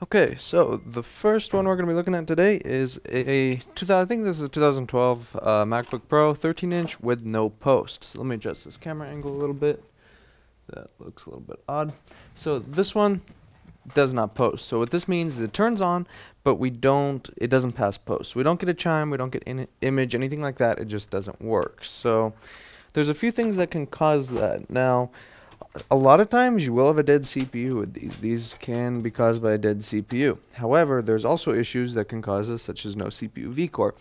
Okay, so the first one we're going to be looking at today is I think this is a 2012 MacBook Pro 13-inch with no post. So let me adjust this camera angle a little bit. That looks a little bit odd. So this one does not post. So what this means is it turns on, but it doesn't pass post. We don't get a chime, we don't get an image, anything like that. It just doesn't work. So there's a few things that can cause that. Now, a lot of times you will have a dead CPU with these. These can be caused by a dead CPU. However, there's also issues that can cause this, such as no CPU vCore.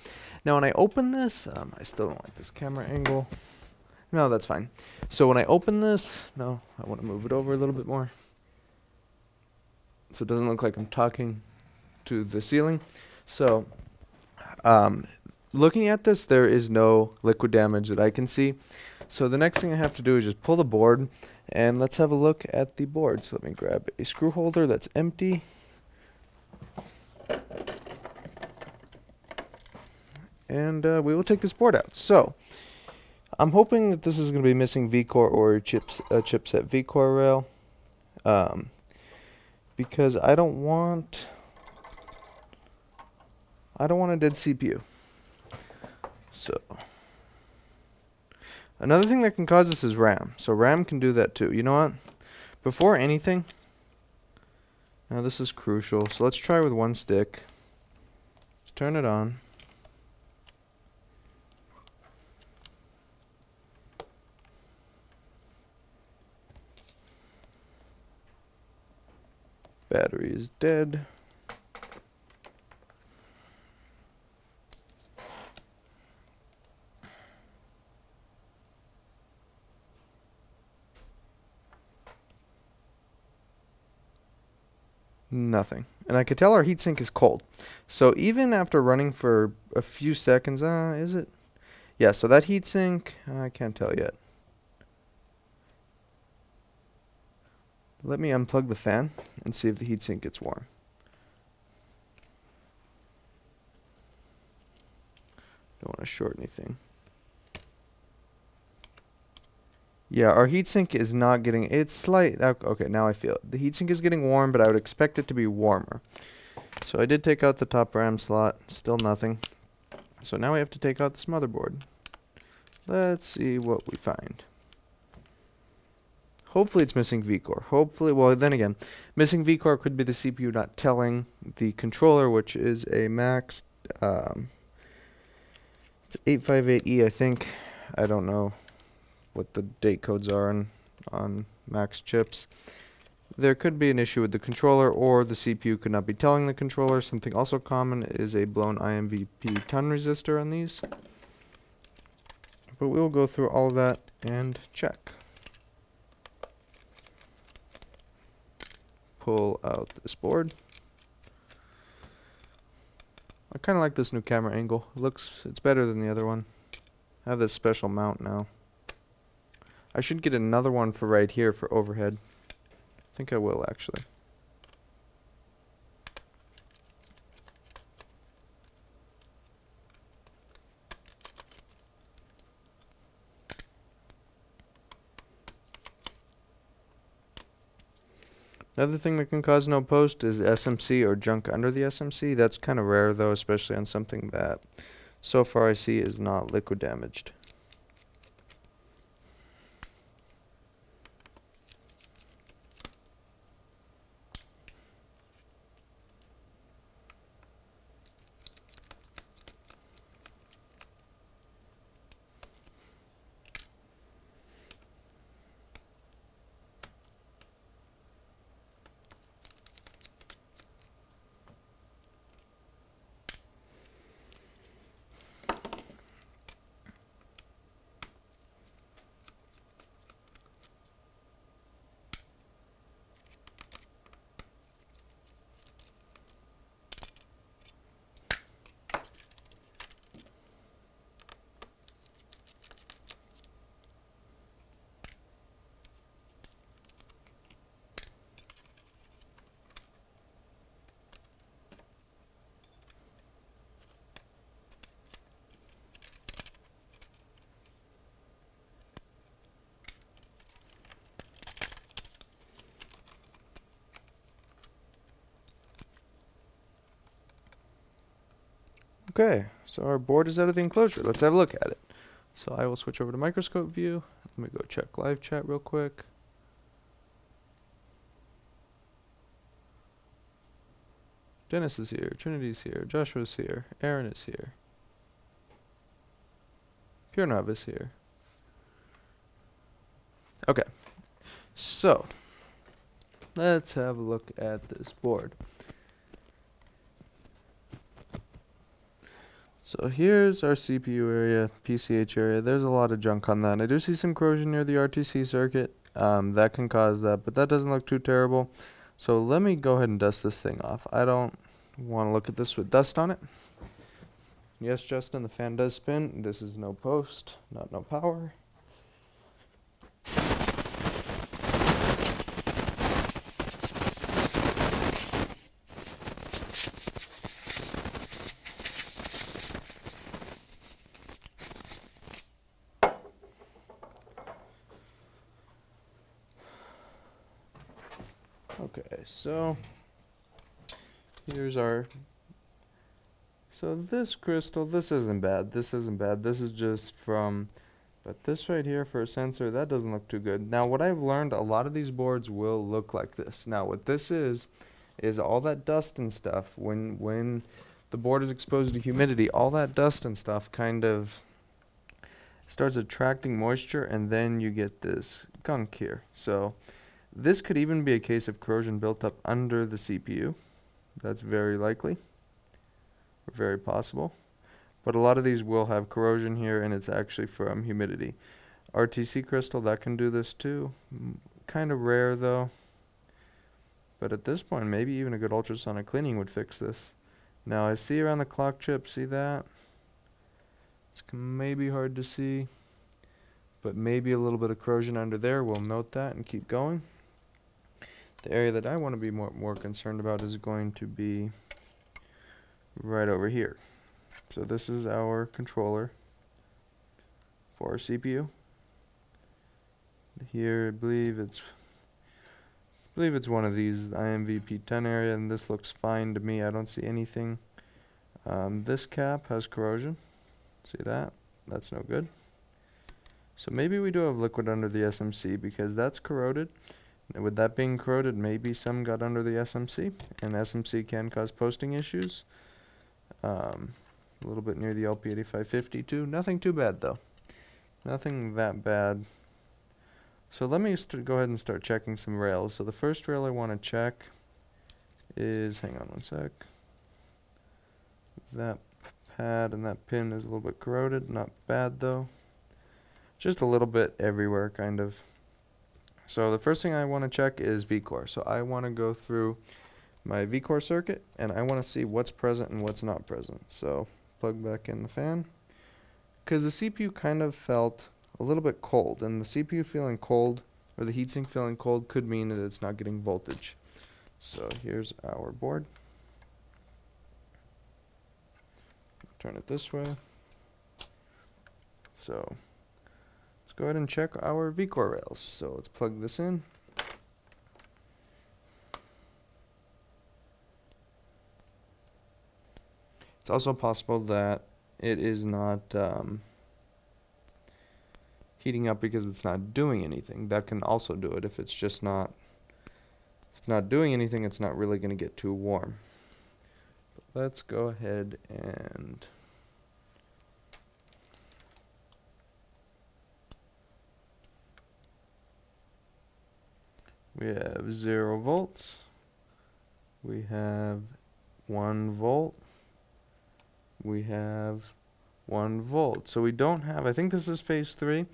Now, when I open this, I still don't like this camera angle. No, that's fine. So when I open this, no, I want to move it over a little bit more, so it doesn't look like I'm talking to the ceiling. So, looking at this, there is no liquid damage that I can see. So the next thing I have to do is just pull the board, and let's have a look at the board. So let me grab a screw holder that's empty. And we will take this board out. So I'm hoping that this is going to be missing vCore or chipset vCore rail. Because I don't want a dead CPU. So another thing that can cause this is RAM. So RAM can do that too. You know what? Before anything, now this is crucial. So let's try with one stick. Let's turn it on. Battery is dead. Nothing. And I could tell our heatsink is cold. So even after running for a few seconds, is it? Yeah, so that heatsink, I can't tell yet. Let me unplug the fan and see if the heatsink gets warm. Don't want to short anything. Yeah, our heatsink is not getting, it's slight, okay, now I feel it. The heatsink is getting warm, but I would expect it to be warmer. So I did take out the top RAM slot, still nothing. So now we have to take out this motherboard. Let's see what we find. Hopefully it's missing vCore. Hopefully, well then again, missing vCore could be the CPU not telling the controller, which is a Max, it's 858E I think. I don't know what the date codes are on Max chips. There could be an issue with the controller, or the CPU could not be telling the controller. Something also common is a blown IMVP ton resistor on these. But we will go through all of that and check. Pull out this board. I kind of like this new camera angle. It's better than the other one. I have this special mount now. I should get another one for right here for overhead. I think I will actually. Another thing that can cause no post is SMC or junk under the SMC. That's kind of rare though, especially on something that so far I see is not liquid damaged. Okay, so our board is out of the enclosure. Let's have a look at it. So I will switch over to microscope view. Let me go check live chat real quick. Dennis is here, Trinity's here, Joshua's here, Aaron is here. Pure Nav is here. Okay, so let's have a look at this board. So here's our CPU area, PCH area. There's a lot of junk on that. I do see some corrosion near the RTC circuit. That can cause that, but that doesn't look too terrible. So let me go ahead and dust this thing off. I don't want to look at this with dust on it. Yes, Justin, the fan does spin. This is no post, not no power. Okay, so here's our, so this crystal, this isn't bad, this isn't bad, this is just from, but this right here for a sensor, that doesn't look too good. Now what I've learned, a lot of these boards will look like this. Now what this is all that dust and stuff, when the board is exposed to humidity, all that dust and stuff kind of starts attracting moisture, and then you get this gunk here. So this could even be a case of corrosion built up under the CPU. That's very likely, or very possible. But a lot of these will have corrosion here, and it's actually from humidity. RTC crystal, that can do this too. Kind of rare though. But at this point, maybe even a good ultrasonic cleaning would fix this. Now I see around the clock chip, see that? It's maybe hard to see, but maybe a little bit of corrosion under there. We'll note that and keep going. The area that I want to be more concerned about is going to be right over here. So this is our controller for our CPU. Here, I believe it's one of these, the IMVP10 area, and this looks fine to me. I don't see anything. This cap has corrosion. See that? That's no good. So maybe we do have liquid under the SMC because that's corroded. And with that being corroded, maybe some got under the SMC, and SMC can cause posting issues. A little bit near the LP8550 too. Nothing too bad though. Nothing that bad. So let me go ahead and start checking some rails. So the first rail I want to check is, hang on one sec. That pad and that pin is a little bit corroded. Not bad though. Just a little bit everywhere kind of. So the first thing I want to check is VCore. So I want to go through my VCore circuit, and I want to see what's present and what's not present. So plug back in the fan, because the CPU kind of felt a little bit cold, and the CPU feeling cold, or the heatsink feeling cold, could mean that it's not getting voltage. So here's our board. Turn it this way. So let's go ahead and check our VCore rails. So let's plug this in. It's also possible that it is not heating up because it's not doing anything. That can also do it. If it's just not, if it's not doing anything, it's not really going to get too warm. But let's go ahead and we have 0 volts. We have 1 volt. We have 1 volt. So we don't have, I think this is phase 3,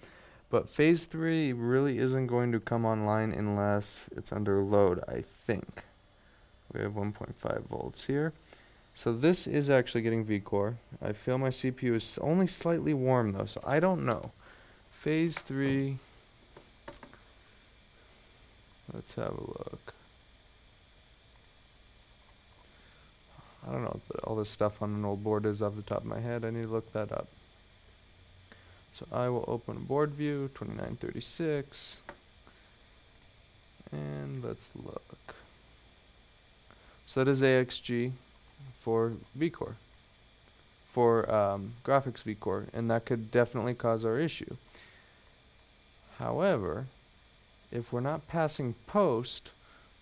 but phase 3 really isn't going to come online unless it's under load, I think. We have 1.5 volts here. So this is actually getting VCore. I feel my CPU is only slightly warm though, so I don't know. Phase 3, let's have a look. I don't know what all this stuff on an old board is off the top of my head. I need to look that up. So I will open a board view, 2936, and let's look. So that is AXG for VCore, for graphics vCore, and that could definitely cause our issue. However, if we're not passing post,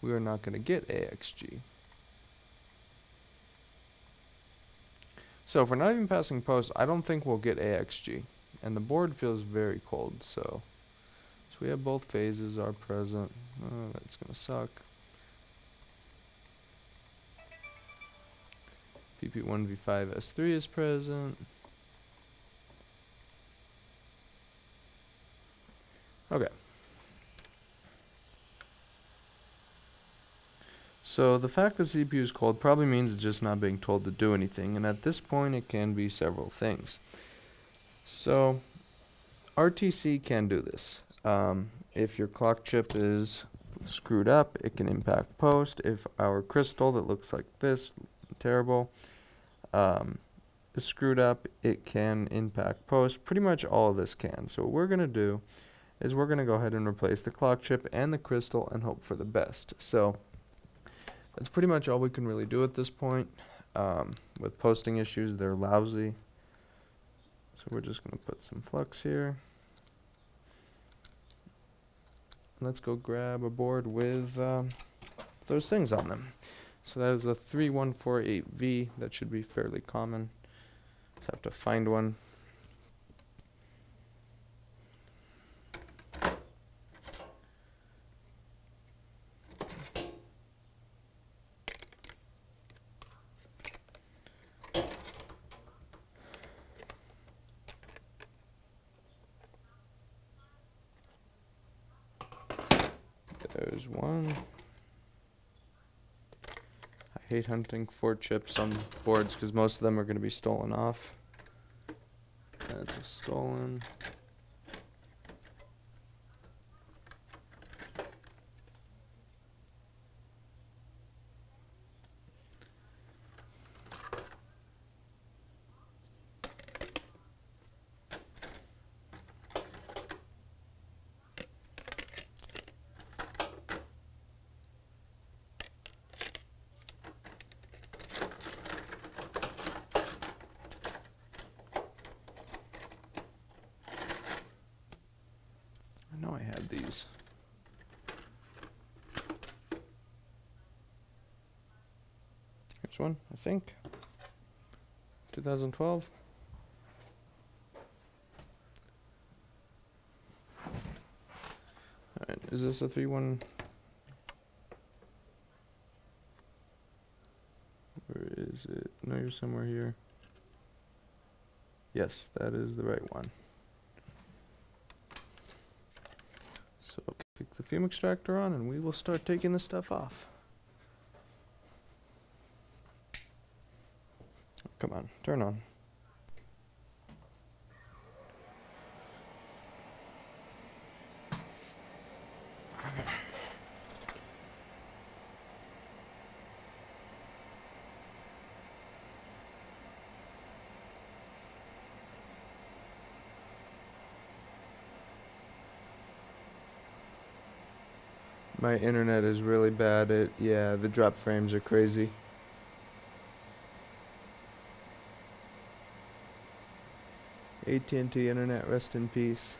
we are not going to get AXG. So if we're not even passing post, I don't think we'll get AXG. And the board feels very cold, so we have both phases are present. Oh, that's going to suck. PP1V5S3 is present. Okay. So the fact that CPU is cold probably means it's just not being told to do anything, and at this point it can be several things. So RTC can do this. If your clock chip is screwed up, it can impact post. If our crystal that looks like this, terrible, is screwed up, it can impact post. Pretty much all of this can. So what we're going to do is we're going to go ahead and replace the clock chip and the crystal and hope for the best. So that's pretty much all we can really do at this point. With posting issues, they're lousy. So we're just going to put some flux here. Let's go grab a board with those things on them. So that is a 3148V. That should be fairly common. Just have to find one. There's one. I hate hunting for chips on boards because most of them are going to be stolen off. That's a stolen. I know I had these. Here's one, I think. 2012. Alright, is this a 3-1? Where is it? No, you're somewhere here. Yes, that is the right one. So kick the fume extractor on and we will start taking this stuff off. Come on, turn on. My internet is really bad. Yeah, the drop frames are crazy. AT&T internet, rest in peace.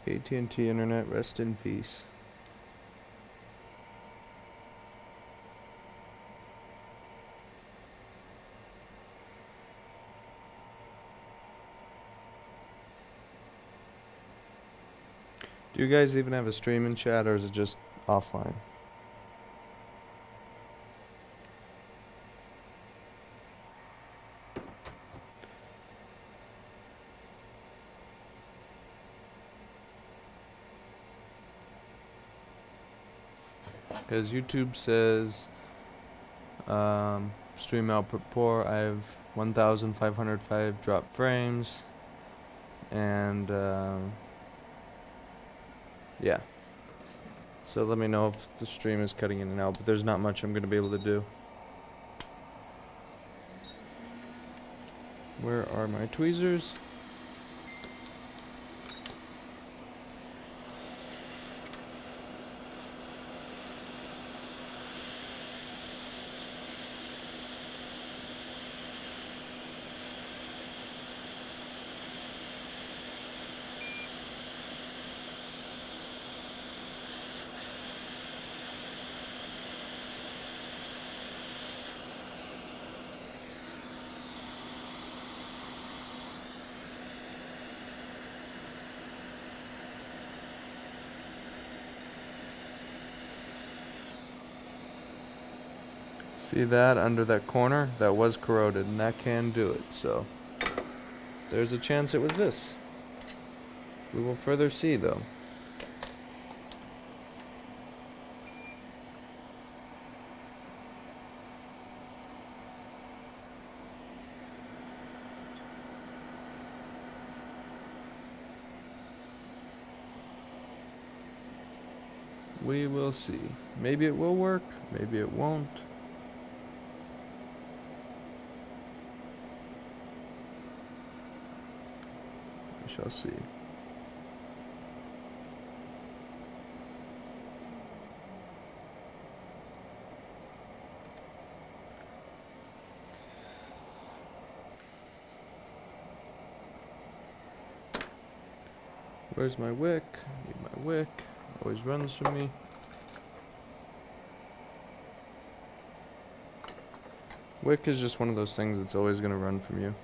AT&T internet, rest in peace. Do you guys even have a stream in chat, or is it just offline? Because YouTube says stream output poor. I have 1,505 drop frames, and yeah. So let me know if the stream is cutting in and out, but there's not much I'm going to be able to do. Where are my tweezers? See that under that corner? That was corroded, and that can do it. So there's a chance it was this. We will further see, though. We will see. Maybe it will work, maybe it won't. We shall see. Where's my wick? Need my wick. Always runs from me. Wick is just one of those things that's always going to run from you.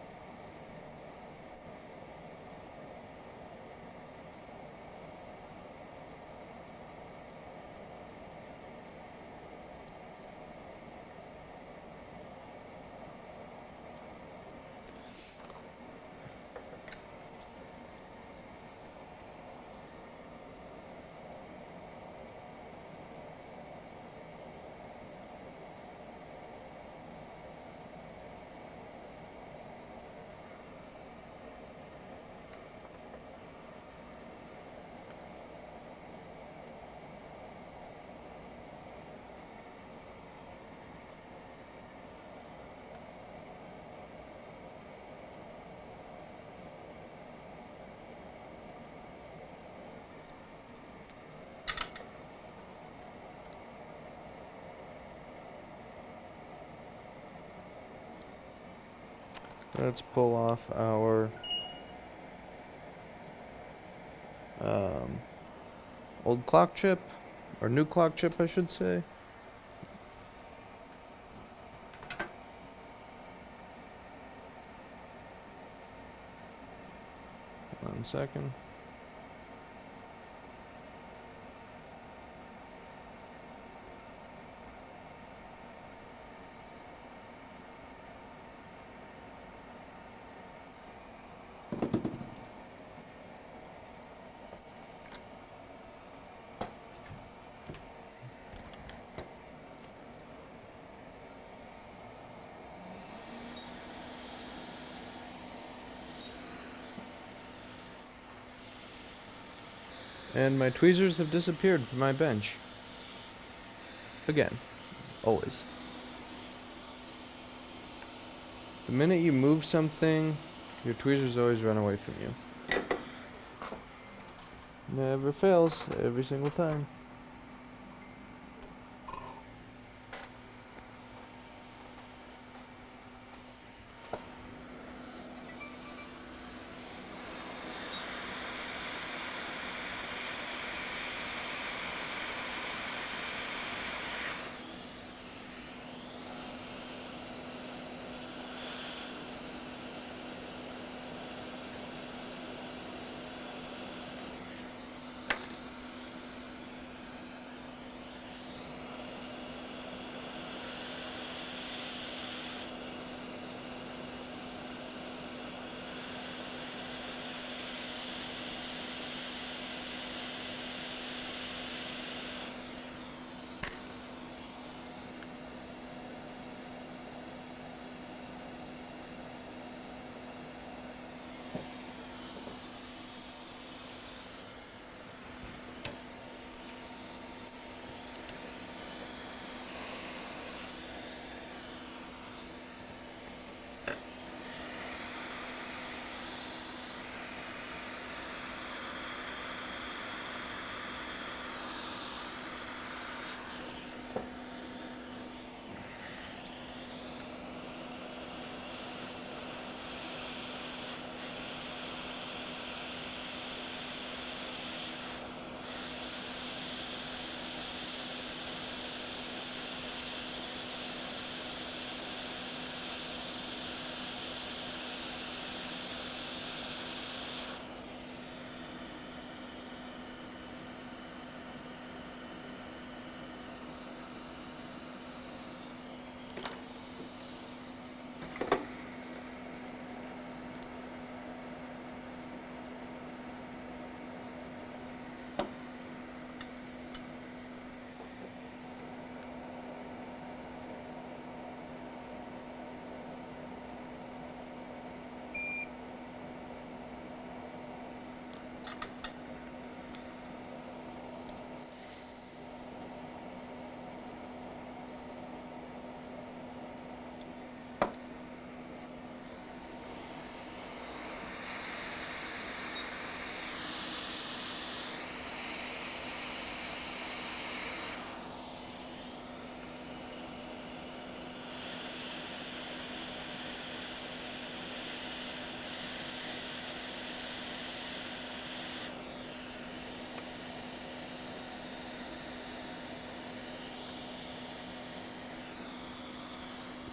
Let's pull off our old clock chip, or new clock chip, I should say. One second. And my tweezers have disappeared from my bench. Again. Always. The minute you move something, your tweezers always run away from you. Never fails, every single time.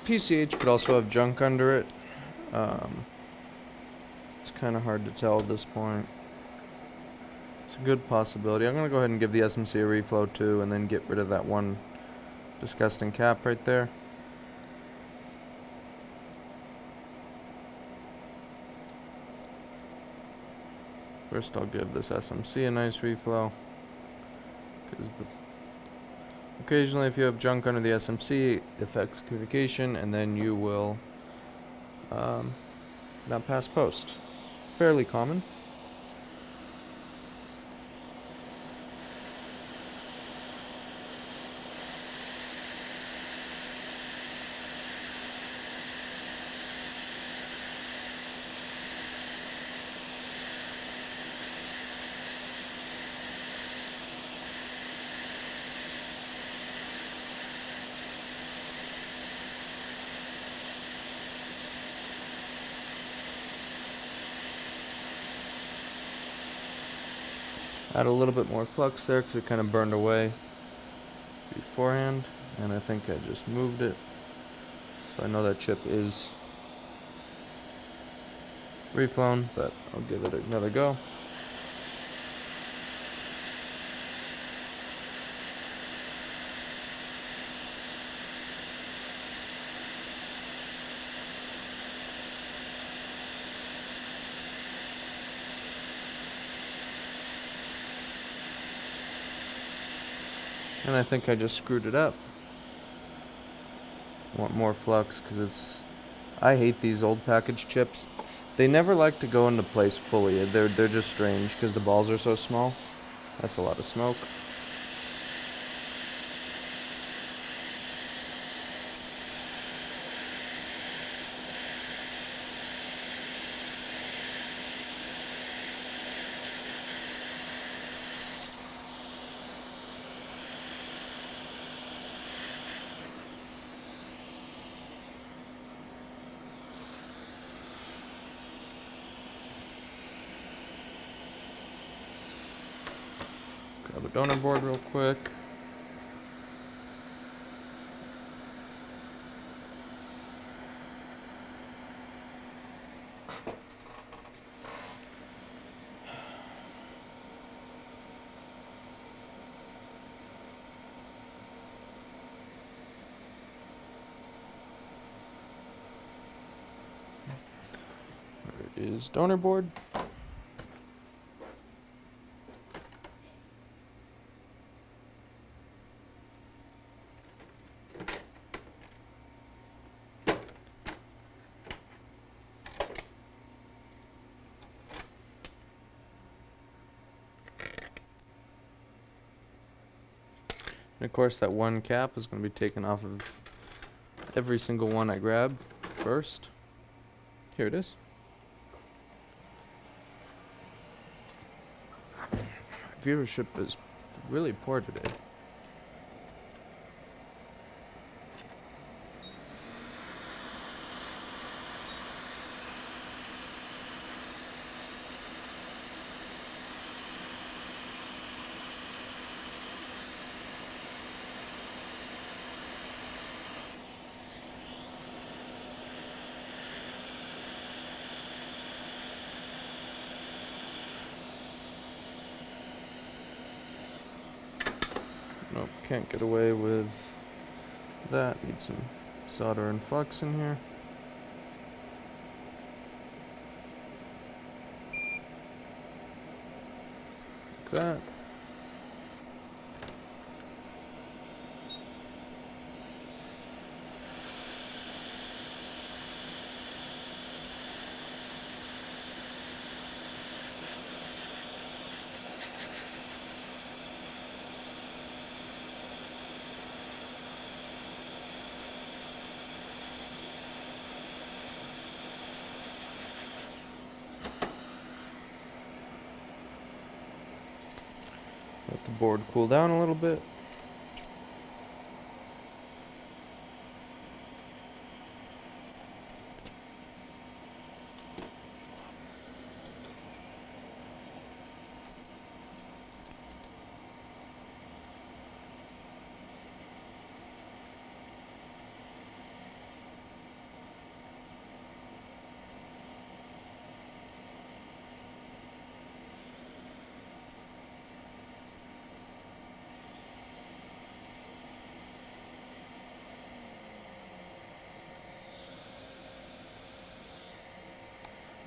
PCH could also have junk under it. It's kind of hard to tell at this point. It's a good possibility. I'm going to go ahead and give the SMC a reflow too, and then get rid of that one disgusting cap right there. First I'll give this SMC a nice reflow, because occasionally if you have junk under the SMC, it affects communication, and then you will not pass post. Fairly common. Add a little bit more flux there because it kind of burned away beforehand, and I think I just moved it, so I know that chip is reflown, but I'll give it another go. And I think I just screwed it up. Want more flux because I hate these old package chips. They never like to go into place fully. They're just strange because the balls are so small. That's a lot of smoke. Grab a donor board real quick. There is donor board. And of course that one cap is going to be taken off of every single one I grab first. Here it is. Viewership is really poor today. Nope, can't get away with that. Need some solder and flux in here. Like that. Let the board cool down a little bit.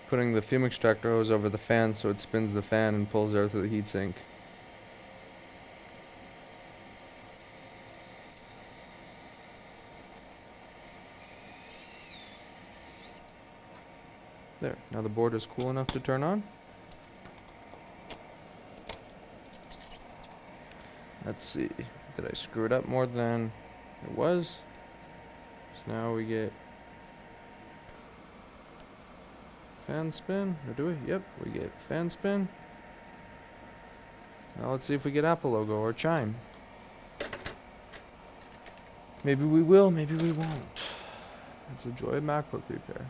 putting the fume extractor hose over the fan so it spins the fan and pulls air through the heatsink. There, now the board is cool enough to turn on. Let's see, did I screw it up more than it was? So now we get fan spin, or do we? Yep, we get fan spin. Now let's see if we get Apple logo or chime. Maybe we will, maybe we won't. It's a joy of MacBook repair.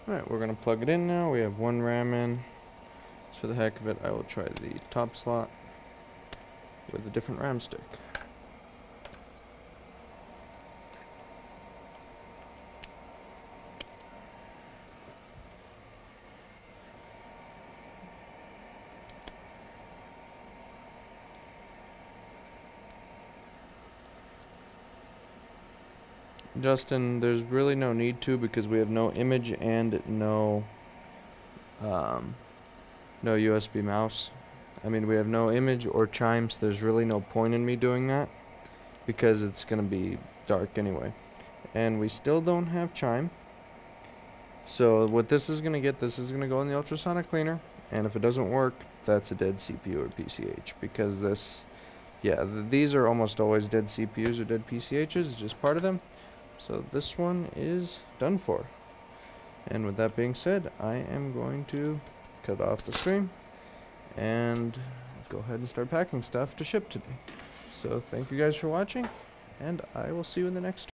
Alright, we're going to plug it in now. We have one RAM in. So for the heck of it, I will try the top slot with a different RAM stick. Justin, there's really no need to because we have no image and no USB mouse. I mean, we have no image or chimes. There's really no point in me doing that because it's going to be dark anyway. And we still don't have chime. So what this is going to get, this is going to go in the ultrasonic cleaner. And if it doesn't work, that's a dead CPU or PCH because this, yeah, these are almost always dead CPUs or dead PCHs. It's just part of them. So this one is done for. And with that being said, I am going to cut off the stream and go ahead and start packing stuff to ship today. So thank you guys for watching, and I will see you in the next